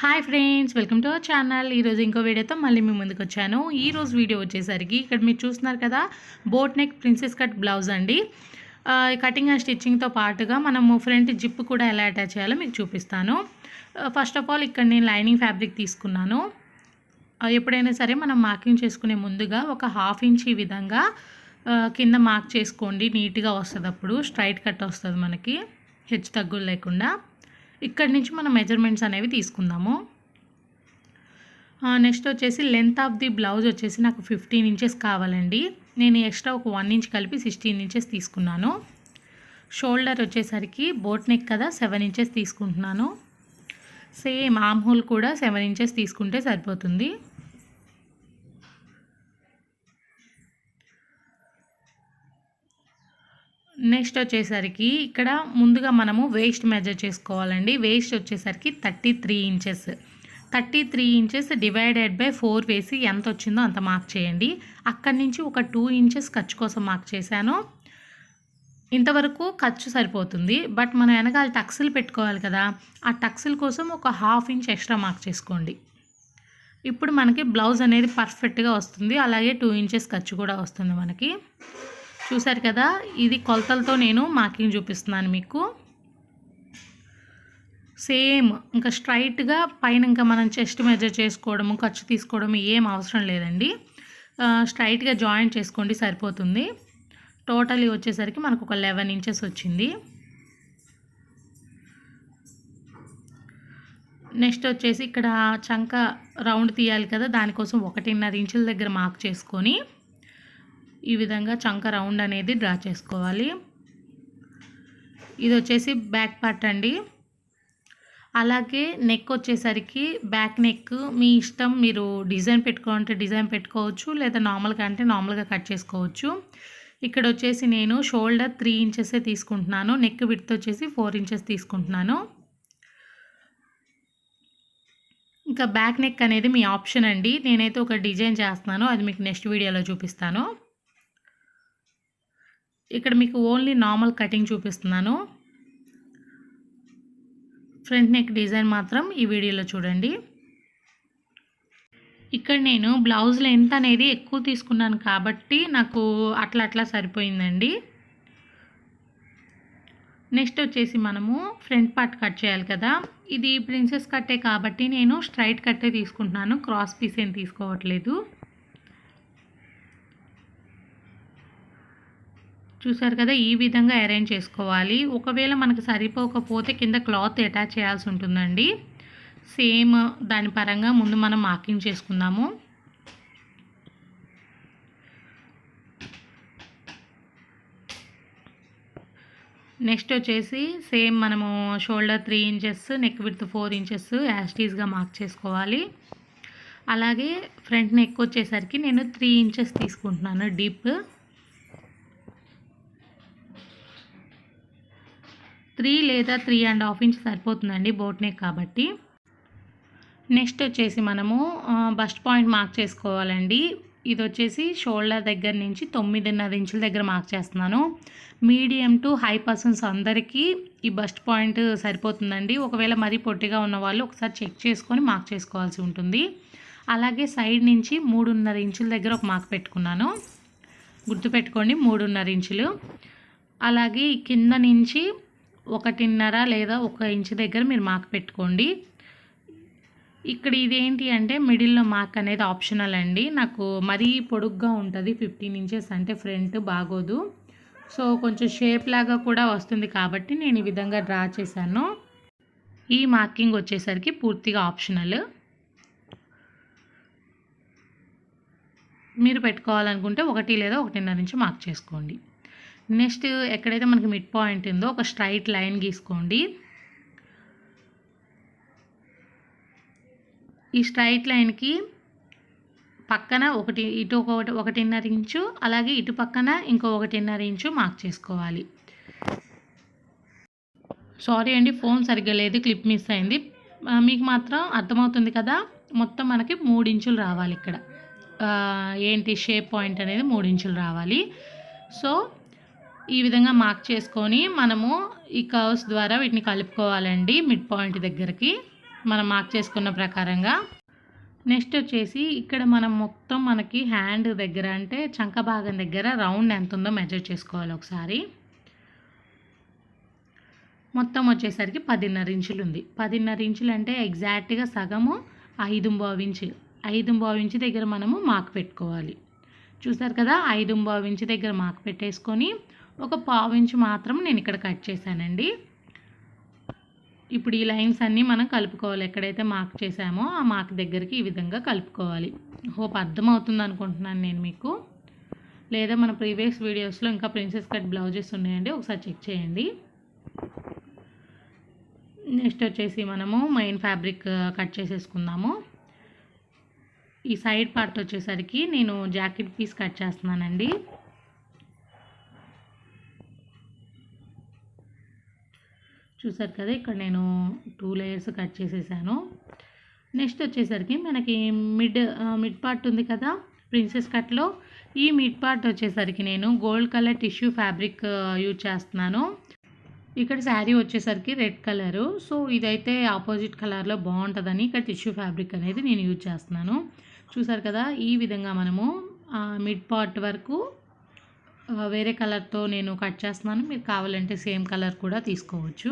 Hi friends, welcome to our channel. ఈరోజు ఇంకో వీడియోతో మళ్ళీ మీ ముందుకు వచ్చాను. ఈరోజు వీడియో వచ్చేసరికి ఇక్కడ మీరు చూస్తున్నారు కదా, boat neck princess cut blouse అండి. కటింగ్ అండ్ స్టిచ్చింగ్తో పాటుగా మనము ఫ్రంట్ జిప్ కూడా ఎలా అటాచ్ చేయాలో మీకు చూపిస్తాను. ఫస్ట్ ఆఫ్ ఆల్ ఇక్కడ నేను లైనింగ్ ఫ్యాబ్రిక్ తీసుకున్నాను. ఎప్పుడైనా సరే మనం మార్కింగ్ చేసుకునే ముందుగా ఒక ½ ఇంచ్ ఈ విధంగా కింద మార్క్ చేసుకోండి. నీట్గా వస్తుంది, అప్పుడు స్ట్రైట్ కట్ వస్తుంది మనకి, హెచ్చు తగ్గులు లేకుండా. ఇక్కడి నుంచి మనం మెజర్మెంట్స్ అనేవి తీసుకుందాము. నెక్స్ట్ వచ్చేసి లెంత్ ఆఫ్ ది బ్లౌజ్ వచ్చేసి నాకు 15 ఇంచెస్ కావాలండి. నేను ఎక్స్ట్రా ఒక 1 ఇంచ్ కలిపి 16 ఇంచెస్ తీసుకున్నాను. షోల్డర్ వచ్చేసరికి బోట్ నెక్ కదా, 7 ఇంచెస్ తీసుకుంటున్నాను. సేమ్ ఆర్మ్ హోల్ కూడా 7 ఇంచెస్ తీసుకుంటే సరిపోతుంది. నెక్స్ట్ వచ్చేసరికి ఇక్కడ ముందుగా మనము వేస్ట్ మెజర్ చేసుకోవాలండి. వేస్ట్ వచ్చేసరికి 33 ఇంచెస్. 33 ఇంచెస్ డివైడెడ్ బై 4 వేసి ఎంత వచ్చిందో అంత మార్క్ చేయండి. అక్కడి నుంచి ఒక 2 ఇంచెస్ ఖర్చు కోసం మార్క్ చేశాను. ఇంతవరకు ఖర్చు సరిపోతుంది. బట్ మనం వెనకాల టక్స్లు పెట్టుకోవాలి కదా, ఆ టక్స్ల కోసం ఒక ½ ఇంచ్ ఎక్స్ట్రా మార్క్ చేసుకోండి. ఇప్పుడు మనకి బ్లౌజ్ అనేది పర్ఫెక్ట్గా వస్తుంది. అలాగే 2 ఇంచెస్ ఖర్చు కూడా వస్తుంది మనకి. చూసారు కదా, ఇది కొలతలతో నేను మార్కింగ్ చూపిస్తున్నాను మీకు. సేమ్ ఇంకా స్ట్రైట్గా పైన ఇంకా మనం చెస్ట్ మెజర్ చేసుకోవడము, ఖర్చు తీసుకోవడం ఏం అవసరం లేదండి. స్ట్రైట్గా జాయింట్ చేసుకోండి, సరిపోతుంది. టోటలీ వచ్చేసరికి మనకు ఒక 11 ఇంచెస్ వచ్చింది. నెక్స్ట్ వచ్చేసి ఇక్కడ చంక రౌండ్ తీయాలి కదా, దానికోసం 1.5 ఇంచుల దగ్గర మార్క్ చేసుకొని ఈ విధంగా చంక రౌండ్ అనేది డ్రా చేసుకోవాలి. ఇది వచ్చేసి బ్యాక్ పార్ట్ అండి. అలాగే నెక్ వచ్చేసరికి బ్యాక్ నెక్ మీ ఇష్టం, మీరు డిజైన్ పెట్టుకోవాలంటే డిజైన్ పెట్టుకోవచ్చు, లేదా నార్మల్గా అంటే నార్మల్గా కట్ చేసుకోవచ్చు. ఇక్కడ వచ్చేసి నేను షోల్డర్ 3 ఇంచెసే తీసుకుంటున్నాను. నెక్ విడ్త్ వచ్చేసి 4 ఇంచెస్ తీసుకుంటున్నాను. ఇంకా బ్యాక్ నెక్ అనేది మీ ఆప్షన్ అండి. నేనైతే ఒక డిజైన్ చేస్తున్నాను, అది మీకు నెక్స్ట్ వీడియోలో చూపిస్తాను. ఇక్కడ మీకు ఓన్లీ నార్మల్ కటింగ్ చూపిస్తున్నాను. ఫ్రంట్ నెక్ డిజైన్ మాత్రం ఈ వీడియోలో చూడండి. ఇక్కడ నేను బ్లౌజ్ లెంత్ అనేది ఎక్కువ తీసుకున్నాను కాబట్టి నాకు అట్లా సరిపోయిందండి. నెక్స్ట్ వచ్చేసి మనము ఫ్రంట్ పార్ట్ కట్ చేయాలి కదా. ఇది ప్రిన్సెస్ కట్టే కాబట్టి నేను స్ట్రైట్ కట్టే తీసుకుంటున్నాను, క్రాస్ పీస్ ఏం తీసుకోవట్లేదు. చూసారు కదా, ఈ విధంగా అరేంజ్ చేసుకోవాలి. ఒకవేళ మనకు సరిపోకపోతే కింద క్లాత్ అటాచ్ చేయాల్సి ఉంటుందండి. సేమ్ దాని పరంగా ముందు మనం మార్కింగ్ చేసుకుందాము. నెక్స్ట్ వచ్చేసి సేమ్ మనము shoulder 3 inches, neck width 4 inches యాస్టీస్గా మార్క్ చేసుకోవాలి. అలాగే ఫ్రంట్ నెక్ వచ్చేసరికి నేను 3 ఇంచెస్ తీసుకుంటున్నాను డీప్. 3 లేదా 3.5 ఇంచ్ సరిపోతుందండి బోట్ నెక్ కాబట్టి. నెక్స్ట్ వచ్చేసి మనము బస్ట్ పాయింట్ మార్క్ చేసుకోవాలండి. ఇది వచ్చేసి షోల్డర్ దగ్గర నుంచి 9.5 ఇంచుల దగ్గర మార్క్ చేస్తున్నాను. మీడియం టు హై పర్సన్స్ అందరికీ ఈ బస్ట్ పాయింట్ సరిపోతుందండి. ఒకవేళ మరీ పొట్టిగా ఉన్న వాళ్ళు ఒకసారి చెక్ చేసుకొని మార్క్ చేసుకోవాల్సి ఉంటుంది. అలాగే సైడ్ నుంచి 3.5 ఇంచుల దగ్గర ఒక మార్క్ పెట్టుకున్నాను, గుర్తుపెట్టుకోండి, 3.5 ఇంచులు. అలాగే కింద నుంచి 1.5 లేదా 1 ఇంచు దగ్గర మీరు మార్క్ పెట్టుకోండి. ఇక్కడ ఇదేంటి అంటే మిడిల్లో మార్క్ అనేది ఆప్షనల్ అండి. నాకు మరీ పొడుగ్గా ఉంటుంది, 15 ఇంచెస్ అంటే ఫ్రంట్ బాగోదు. సో కొంచెం షేప్ లాగా కూడా వస్తుంది కాబట్టి నేను ఈ విధంగా డ్రా చేశాను. ఈ మార్కింగ్ వచ్చేసరికి పూర్తిగా ఆప్షనల్. మీరు పెట్టుకోవాలనుకుంటే 1 లేదా 1.5 ఇంచు మార్క్ చేసుకోండి. నెక్స్ట్ ఎక్కడైతే మనకి మిడ్ పాయింట్ ఉందో ఒక స్ట్రైట్ లైన్ గీసుకోండి. ఈ స్ట్రైట్ లైన్కి పక్కన ఇటు 1.5 ఇంచు, అలాగే ఇటు పక్కన ఇంకో 1.5 ఇంచు మార్క్ చేసుకోవాలి. సారీ అండి, ఫోన్ సరిగ్గా లేదు, క్లిప్ మిస్ అయింది. మీకు మాత్రం అర్థమవుతుంది కదా. మొత్తం మనకి 3 ఇంచులు రావాలి. ఇక్కడ ఏంటి షేప్ పాయింట్ అనేది 3 ఇంచులు రావాలి. సో ఈ విధంగా మార్క్ చేసుకొని మనము ఈ కర్వ్స్ ద్వారా వీటిని కలుపుకోవాలండి మిడ్ పాయింట్ దగ్గరికి. మనం మార్క్ చేసుకున్న ప్రకారంగా. నెక్స్ట్ వచ్చేసి ఇక్కడ మనం మొత్తం మనకి హ్యాండ్ దగ్గర అంటే చంక భాగం దగ్గర రౌండ్ ఎంత ఉందో మెజర్ చేసుకోవాలి ఒకసారి. మొత్తం వచ్చేసరికి 10.5 ఇంచులు ఉంది. 10.5 ఇంచులు అంటే ఎగ్జాక్ట్గా సగము 5.5 ఇంచు. 5.5 ఇంచు దగ్గర మనము మార్క్ పెట్టుకోవాలి. చూసారు కదా, 5.5 ఇంచు దగ్గర మార్క్ పెట్టేసుకొని ఒక 1/2 ఇంచు మాత్రం నేను ఇక్కడ కట్ చేశానండి. ఇప్పుడు ఈ లైన్స్ అన్నీ మనం కలుపుకోవాలి. ఎక్కడైతే మార్క్ చేసామో ఆ మార్క్ దగ్గరికి ఈ విధంగా కలుపుకోవాలి. హోప్ అర్థమవుతుంది అనుకుంటున్నాను నేను మీకు. లేదా మన ప్రీవియస్ వీడియోస్లో ఇంకా ప్రిన్సెస్ కట్ బ్లౌజెస్ ఉన్నాయండి, ఒకసారి చెక్ చేయండి. నెక్స్ట్ వచ్చేసి మనము మెయిన్ ఫ్యాబ్రిక్ కట్ చేసేసుకుందాము. ఈ సైడ్ పార్ట్ వచ్చేసరికి నేను జాకెట్ పీస్ కట్ చేస్తున్నానండి. చూసారు కదా, ఇక్కడ నేను 2 లేయర్స్ కట్ చేసేసాను. నెక్స్ట్ వచ్చేసరికి మనకి మిడ్ పార్ట్ ఉంది కదా ప్రిన్సెస్ కట్లో, ఈ మిడ్ పార్ట్ వచ్చేసరికి నేను gold colour tissue fabric use చేస్తున్నాను. ఇక్కడ శారీ వచ్చేసరికి రెడ్ కలరు, సో ఇదైతే ఆపోజిట్ కలర్లో బాగుంటుందని ఇక్కడ టిష్యూ ఫ్యాబ్రిక్ అనేది నేను యూజ్ చేస్తున్నాను. చూసారు కదా, ఈ విధంగా మనము మిడ్ పార్ట్ వరకు వేరే కలర్తో నేను కట్ చేస్తున్నాను. మీరు కావాలంటే సేమ్ కలర్ కూడా తీసుకోవచ్చు.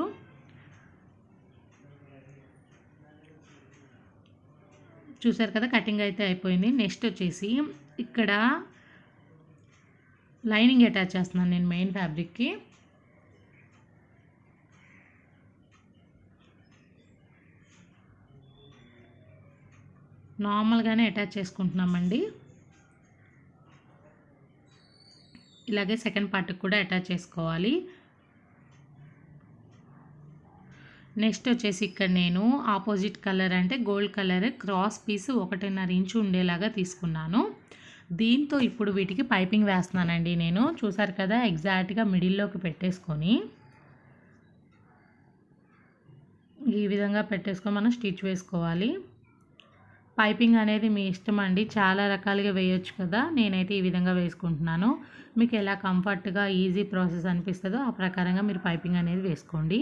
చూసారు కదా, కటింగ్ అయితే అయిపోయింది. నెక్స్ట్ వచ్చేసి ఇక్కడ లైనింగ్ అటాచ్ చేస్తున్నాను నేను మెయిన్ ఫ్యాబ్రిక్కి. నార్మల్గానే అటాచ్ చేసుకుంటున్నామండి. ఇలాగే సెకండ్ పార్ట్కి కూడా అటాచ్ చేసుకోవాలి. నెక్స్ట్ వచ్చేసి ఇక్కడ నేను ఆపోజిట్ కలర్ అంటే gold colour cross piece 1.5 inch ఉండేలాగా తీసుకున్నాను. దీంతో ఇప్పుడు వీటికి పైపింగ్ వేస్తున్నానండి నేను. చూసారు కదా, ఎగ్జాక్ట్గా మిడిల్లోకి పెట్టేసుకొని ఈ విధంగా పెట్టేసుకొని మనం స్టిచ్ వేసుకోవాలి. పైపింగ్ అనేది మీ ఇష్టం అండి, చాలా రకాలుగా వేయొచ్చు కదా. నేనైతే ఈ విధంగా వేసుకుంటున్నాను. మీకు ఎలా కంఫర్ట్గా ఈజీ ప్రాసెస్ అనిపిస్తుందో ఆ ప్రకారంగా మీరు పైపింగ్ అనేది వేసుకోండి.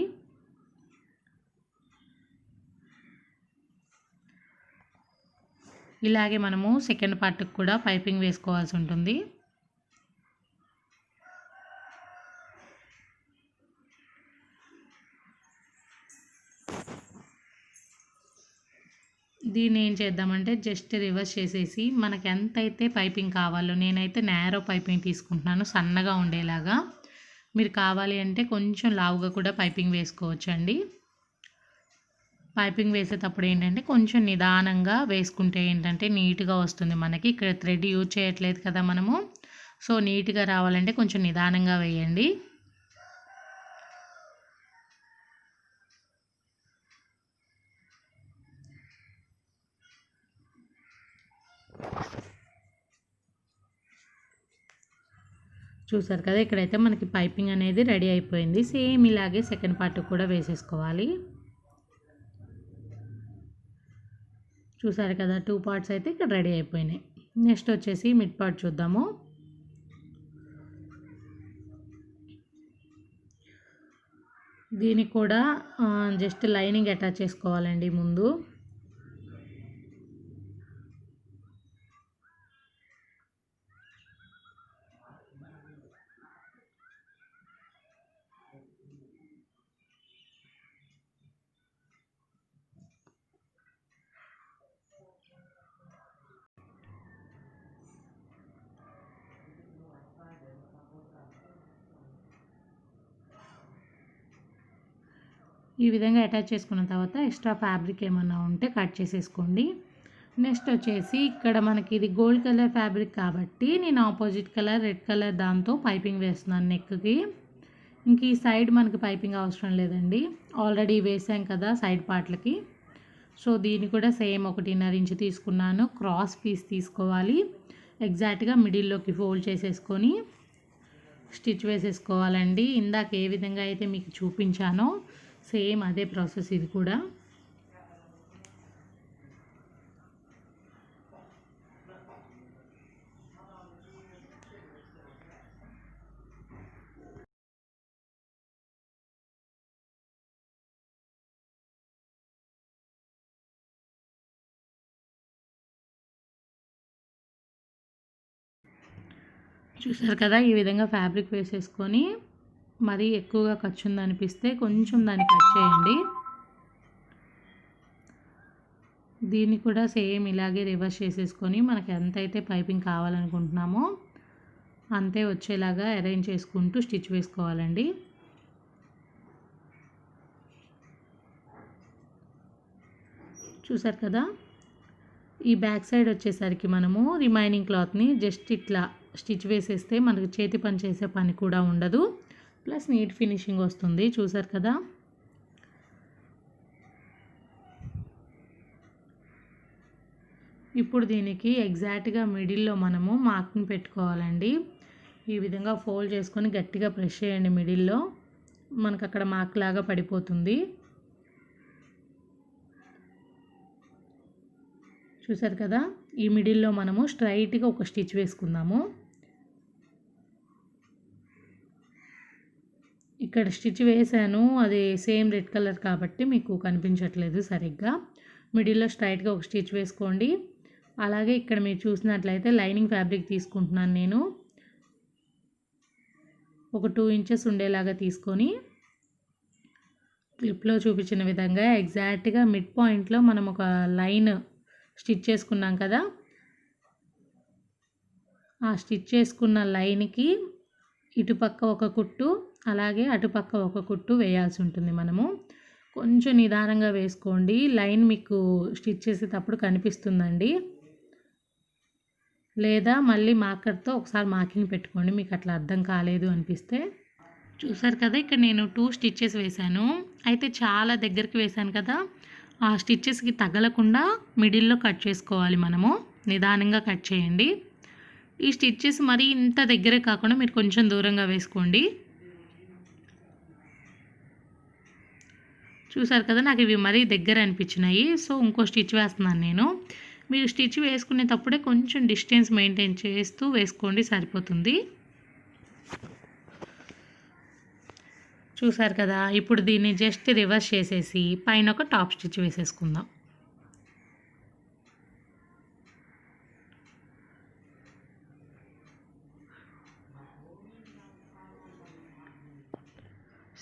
ఇలాగే మనము సెకండ్ పార్ట్కి కూడా పైపింగ్ వేసుకోవాల్సి ఉంటుంది. దీన్ని ఏం చేద్దామంటే జస్ట్ రివర్స్ చేసేసి మనకి ఎంతైతే పైపింగ్ కావాలో, నేనైతే నేరో పైపింగ్ తీసుకుంటున్నాను సన్నగా ఉండేలాగా. మీరు కావాలి అంటే కొంచెం లావుగా కూడా పైపింగ్ వేసుకోవచ్చు అండి. పైపింగ్ వేసేటప్పుడు ఏంటంటే కొంచెం నిదానంగా వేసుకుంటే ఏంటంటే నీట్గా వస్తుంది మనకి. ఇక్కడ థ్రెడ్ యూజ్ చేయట్లేదు కదా మనము, సో నీట్గా రావాలంటే కొంచెం నిదానంగా వేయండి. చూసారు కదా, ఇక్కడైతే మనకి పైపింగ్ అనేది రెడీ అయిపోయింది. సేమ్ ఇలాగే సెకండ్ పార్ట్ కూడా వేసేసుకోవాలి. చూసారు కదా, 2 పార్ట్స్ అయితే ఇక్కడ రెడీ అయిపోయినాయి. నెక్స్ట్ వచ్చేసి మిడ్ పార్ట్ చూద్దాము. దీనికి కూడా జస్ట్ లైనింగ్ అటాచ్ చేసుకోవాలండి ముందు. ఈ విధంగా అటాచ్ చేసుకున్న తర్వాత ఎక్స్ట్రా ఫ్యాబ్రిక్ ఏమన్నా ఉంటే కట్ చేసేసుకోండి. నెక్స్ట్ వచ్చేసి ఇక్కడ మనకి ఇది గోల్డ్ కలర్ ఫ్యాబ్రిక్ కాబట్టి నేను ఆపోజిట్ కలర్ రెడ్ కలర్ దాంతో పైపింగ్ వేస్తున్నాను నెక్కి. ఇంక ఈ సైడ్ మనకి పైపింగ్ అవసరం లేదండి, ఆల్రెడీ వేసాం కదా సైడ్ పార్ట్లకి. సో దీన్ని కూడా సేమ్ 1.5 ఇంచు తీసుకున్నాను. క్రాస్ పీస్ తీసుకోవాలి, ఎగ్జాక్ట్గా మిడిల్లోకి ఫోల్డ్ చేసేసుకొని స్టిచ్ వేసేసుకోవాలండి. ఇందాక ఏ విధంగా అయితే మీకు చూపించానో సేమ్ అదే ప్రాసెస్ ఇది కూడా. చూసారు కదా, ఈ విధంగా ఫ్యాబ్రిక్ వేసేసుకొని మరీ ఎక్కువగా ఖర్చు ఉందనిపిస్తే కొంచెం దాన్ని కట్ చేయండి. దీన్ని కూడా సేమ్ ఇలాగే రివర్స్ చేసేసుకొని మనకి ఎంతైతే పైపింగ్ కావాలనుకుంటున్నామో అంతే వచ్చేలాగా అరేంజ్ చేసుకుంటూ స్టిచ్ వేసుకోవాలండి. చూసారు కదా, ఈ బ్యాక్ సైడ్ వచ్చేసరికి మనము రిమైనింగ్ క్లాత్ని జస్ట్ ఇట్లా స్టిచ్ వేసేస్తే మనకు చేతి పని చేసే పని కూడా ఉండదు, ప్లస్ నీట్ ఫినిషింగ్ వస్తుంది. చూసారు కదా, ఇప్పుడు దీనికి ఎగ్జాక్ట్గా మిడిల్లో మనము మార్కింగ్ పెట్టుకోవాలండి. ఈ విధంగా ఫోల్డ్ చేసుకొని గట్టిగా ప్రెస్ చేయండి. మిడిల్లో మనకు అక్కడ మార్క్ లాగా పడిపోతుంది. చూసారు కదా, ఈ మిడిల్లో మనము స్ట్రైట్గా ఒక స్టిచ్ వేసుకుందాము. ఇక్కడ స్టిచ్ వేసాను, అది సేమ్ రెడ్ కలర్ కాబట్టి మీకు కనిపించట్లేదు సరిగ్గా. మిడిల్లో స్ట్రైట్గా ఒక స్టిచ్ వేసుకోండి. అలాగే ఇక్కడ మీరు చూసినట్లయితే లైనింగ్ ఫ్యాబ్రిక్ తీసుకుంటున్నాను నేను. ఒక 2 ఇంచెస్ ఉండేలాగా తీసుకొని క్లిప్లో చూపించిన విధంగా ఎగ్జాక్ట్గా మిడ్ పాయింట్లో మనం ఒక లైన్ స్టిచ్ చేసుకున్నాం కదా, ఆ స్టిచ్ చేసుకున్న లైన్కి ఇటుపక్క ఒక కుట్టు అలాగే అటుపక్క ఒక కుట్టు వేయాల్సి ఉంటుంది. మనము కొంచెం నిదానంగా వేసుకోండి, లైన్ మీకు స్టిచ్ చేసేటప్పుడు కనిపిస్తుందండి. లేదా మళ్ళీ మార్కర్తో ఒకసారి మార్కింగ్ పెట్టుకోండి మీకు అట్లా అర్థం కాలేదు అనిపిస్తే. చూసారు కదా, ఇక్కడ నేను 2 స్టిచ్చెస్ వేశాను. అయితే చాలా దగ్గరికి వేశాను కదా, ఆ స్టిచ్చెస్కి తగలకుండా మిడిల్లో కట్ చేసుకోవాలి. మనము నిదానంగా కట్ చేయండి. ఈ స్టిచ్చెస్ మరి ఇంత దగ్గరే కాకుండా మీరు కొంచెం దూరంగా వేసుకోండి. చూసారు కదా, నాకు ఇవి మరీ దగ్గర అనిపించినాయి, సో ఇంకో స్టిచ్ వేస్తున్నాను నేను. మీరు స్టిచ్ వేసుకునేటప్పుడే కొంచెం డిస్టెన్స్ మెయింటైన్ చేస్తూ వేసుకోండి, సరిపోతుంది. చూసారు కదా, ఇప్పుడు దీన్ని జస్ట్ రివర్స్ చేసేసి పైన ఒక టాప్ స్టిచ్ వేసేసుకుందాం.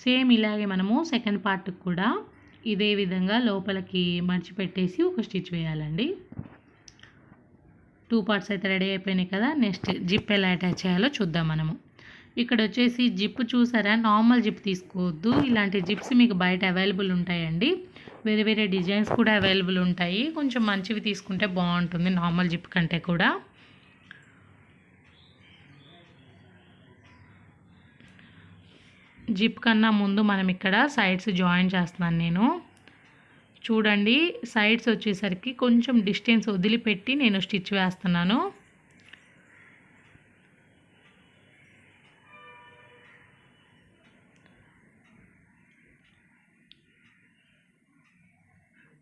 సేమ్ ఇలాగే మనము సెకండ్ పార్ట్ కూడా ఇదే విధంగా లోపలికి మడిచి పెట్టేసి ఒక స్టిచ్ వేయాలండి. 2 పార్ట్స్ అయితే రెడీ అయిపోయినాయి కదా. నెక్స్ట్ జిప్ ఎలా అటాచ్ చేయాలో చూద్దాం మనము. ఇక్కడ వచ్చేసి జిప్ చూసారా, నార్మల్ జిప్ తీసుకోవద్దు. ఇలాంటి జిప్స్ మీకు బయట అవైలబుల్ ఉంటాయండి. వేరే వేరే డిజైన్స్ కూడా అవైలబుల్ ఉంటాయి. కొంచెం మంచివి తీసుకుంటే బాగుంటుంది నార్మల్ జిప్ కంటే కూడా. జిప్ కన్నా ముందు మనం ఇక్కడ సైడ్స్ జాయిన్ చేస్తున్నాను నేను. చూడండి, సైడ్స్ వచ్చేసరికి కొంచెం డిస్టెన్స్ వదిలిపెట్టి నేను స్టిచ్ వేస్తున్నాను.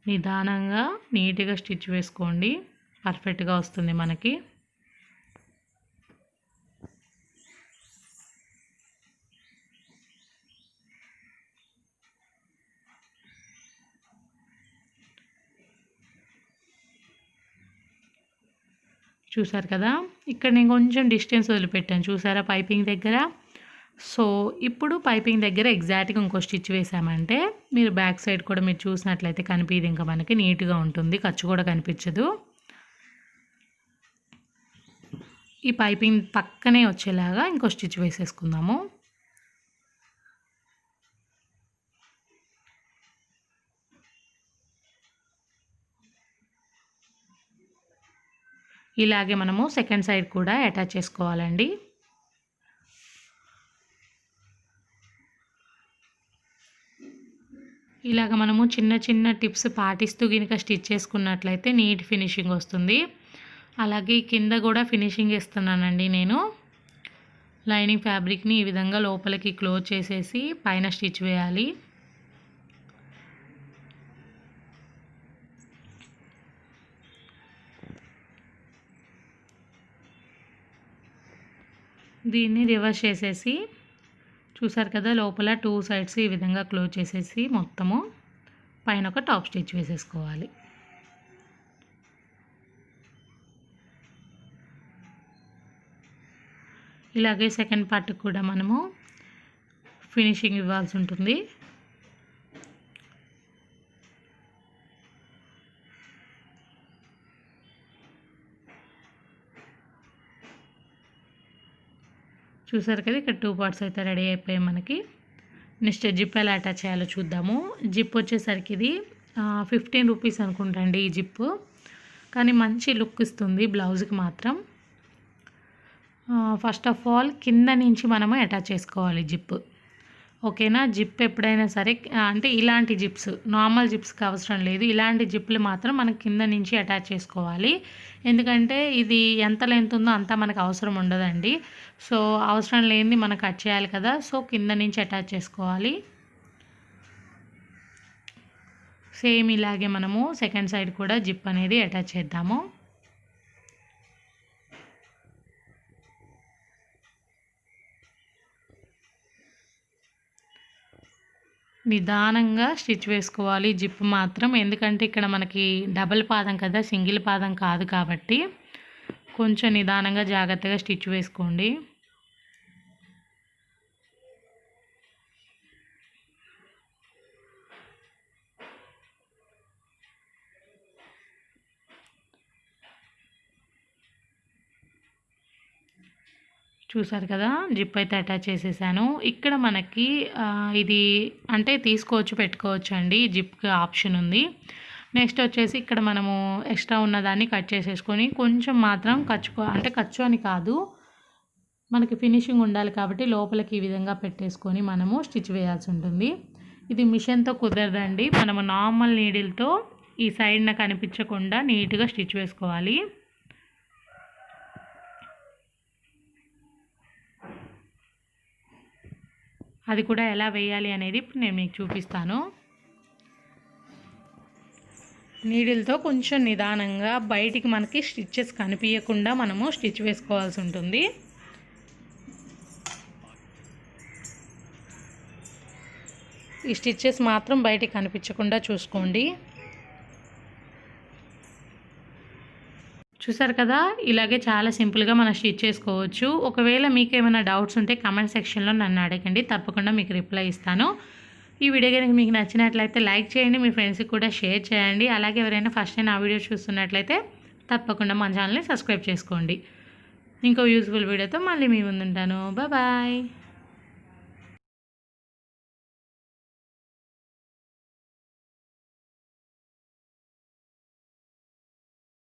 నిదానంగా నీట్గా స్టిచ్ వేసుకోండి, పర్ఫెక్ట్గా వస్తుంది మనకి. చూసారు కదా, ఇక్కడ నేను కొంచెం డిస్టెన్స్ వదిలిపెట్టాను చూసారా పైపింగ్ దగ్గర. సో ఇప్పుడు పైపింగ్ దగ్గర ఎగ్జాక్ట్గా ఇంకో స్టిచ్ వేసామంటే మీరు బ్యాక్ సైడ్ కూడా మీరు చూసినట్లయితే కనిపించదు, ఇంకా మనకి నీట్గా ఉంటుంది, ఖర్చు కూడా కనిపించదు. ఈ పైపింగ్ పక్కనే వచ్చేలాగా ఇంకో స్టిచ్ వేసేసుకుందాము. ఇలాగే మనము సెకండ్ సైడ్ కూడా అటాచ్ చేసుకోవాలండి. ఇలాగ మనము చిన్న చిన్న టిప్స్ పాటిస్తూ కనుక స్టిచ్ చేసుకున్నట్లయితే నీట్ ఫినిషింగ్ వస్తుంది. అలాగే కింద కూడా ఫినిషింగ్ ఇస్తున్నానండి నేను. లైనింగ్ ఫ్యాబ్రిక్ని ఈ విధంగా లోపలికి క్లోజ్ చేసేసి పైన స్టిచ్ వేయాలి. దీన్ని రివర్స్ చేసేసి చూసారు కదా, లోపల 2 సైడ్స్ ఈ విధంగా క్లోజ్ చేసేసి మొత్తము పైన ఒక టాప్ స్టిచ్ వేసేసుకోవాలి. ఇలాగే సెకండ్ పార్ట్కి కూడా మనము ఫినిషింగ్ ఇవ్వాల్సి ఉంటుంది. చూసారు కదా, ఇక్కడ 2 పార్ట్స్ అయితే రెడీ అయిపోయాయి మనకి. నెక్స్ట్ జిప్ ఎలా అటాచ్ చేయాలో చూద్దాము. జిప్ వచ్చేసరికి ఇది 15 రూపీస్ అనుకుంటండి ఈ జిప్, కానీ మంచి లుక్ ఇస్తుంది బ్లౌజ్కి మాత్రం. ఫస్ట్ ఆఫ్ ఆల్ కింద నుంచి మనము అటాచ్ చేసుకోవాలి జిప్, ఓకేనా. జిప్ ఎప్పుడైనా సరే అంటే ఇలాంటి జిప్స్, నార్మల్ జిప్స్కి అవసరం లేదు, ఇలాంటి జిప్లు మాత్రం మనం కింద నుంచి అటాచ్ చేసుకోవాలి. ఎందుకంటే ఇది ఎంత లెంత్ ఉందో అంత మనకు అవసరం ఉండదండి. సో అవసరం లేనిది మనం కట్ చేయాలి కదా, సో కింద నుంచి అటాచ్ చేసుకోవాలి. సేమ్ ఇలాగే మనము సెకండ్ సైడ్ కూడా జిప్ అనేది అటాచ్ చేద్దాము. నిదానంగా స్టిచ్ వేసుకోవాలి జిప్ మాత్రం, ఎందుకంటే ఇక్కడ మనకి డబుల్ పాదం కదా, సింగిల్ పాదం కాదు కాబట్టి కొంచెం నిదానంగా జాగ్రత్తగా స్టిచ్ వేసుకోండి. చూసారు కదా, జిప్ అయితే అటాచ్ చేసేసాను. ఇక్కడ మనకి ఇది అంటే తీసుకోవచ్చు, పెట్టుకోవచ్చు అండి, జిప్కి ఆప్షన్ ఉంది. నెక్స్ట్ వచ్చేసి ఇక్కడ మనము ఎక్స్ట్రా ఉన్నదాన్ని కట్ చేసేసుకొని కొంచెం మాత్రం అంటే ఖర్చు అని కాదు, మనకి ఫినిషింగ్ ఉండాలి కాబట్టి లోపలికి ఈ విధంగా పెట్టేసుకొని మనము స్టిచ్ వేయాల్సి ఉంటుంది. ఇది మిషన్తో కుదరదండి, మనము నార్మల్ నీడిల్తో ఈ సైడ్న కనిపించకుండా నీట్గా స్టిచ్ వేసుకోవాలి. అది కూడా ఎలా వేయాలి అనేది ఇప్పుడు నేను మీకు చూపిస్తాను. నీడిల్తో కొంచెం నిదానంగా బయటికి మనకి స్టిచ్చెస్ కనిపించకుండా మనము స్టిచ్ వేసుకోవాల్సి ఉంటుంది. ఈ స్టిచ్చెస్ మాత్రం బయటికి కనిపించకుండా చూసుకోండి. చూసారు కదా, ఇలాగే చాలా సింపుల్గా మనం స్టిచ్ చేసుకోవచ్చు. ఒకవేళ మీకు ఏమైనా డౌట్స్ ఉంటే కామెంట్ సెక్షన్లో నన్ను అడగండి, తప్పకుండా మీకు రిప్లై ఇస్తాను. ఈ వీడియో కనుక మీకు నచ్చినట్లయితే లైక్ చేయండి, మీ ఫ్రెండ్స్కి కూడా షేర్ చేయండి. అలాగే ఎవరైనా ఫస్ట్ టైం ఆ వీడియో చూస్తున్నట్లయితే తప్పకుండా మన ఛానల్ని సబ్స్క్రైబ్ చేసుకోండి. ఇంకో యూజ్ఫుల్ వీడియోతో మళ్ళీ మీ ముందుంటాను. బాయ్.